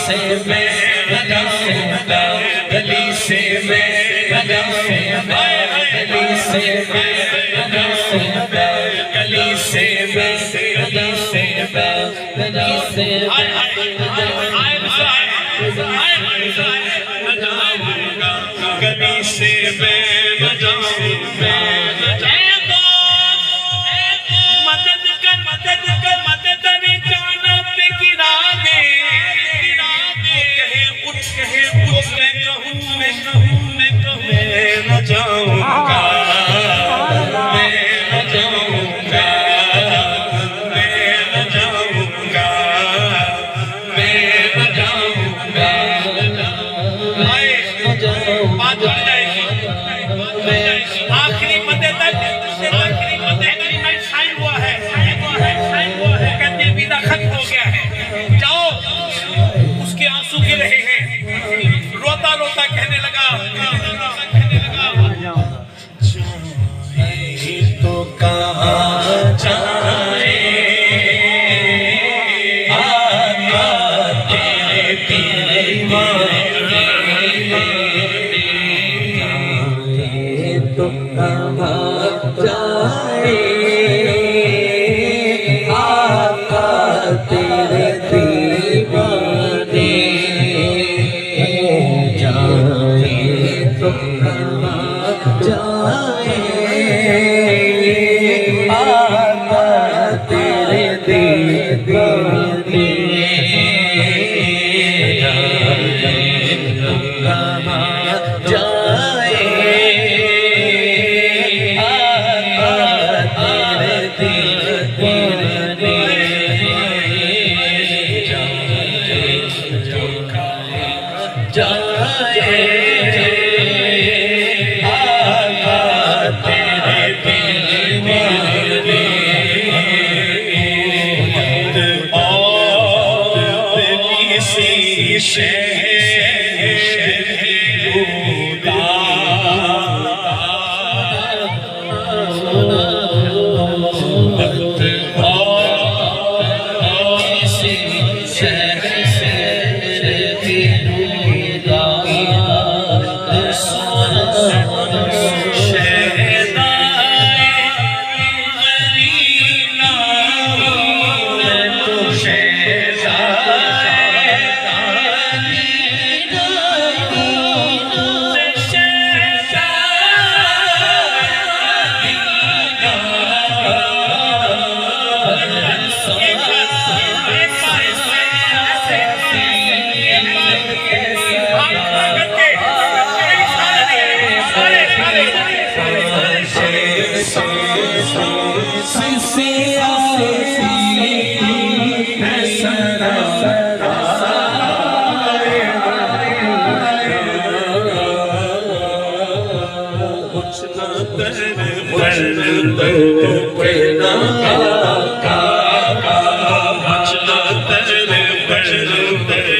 से मैं लगाऊंगा, गली से मैं लगाऊंगा, गली से मैं लगाऊंगा, गली से मैं, गली से मैं, गली से मैं लगाऊंगा, गली से मैं लगाऊंगा। आखिरी मदे तक साइन हुआ है, कहते वीजा खत्म हो गया है, जाओ। उसके आंसू गिर रहे हैं, रोता रोता कहने लगा तो कहाँ जाए आका तेरे दीवाने, तो कहाँ जाए आका तेरे दीवाने, जाए तो कहाँ जाए आका तेरे दीवाने, जाए तो कहाँ जाए बचना तेरे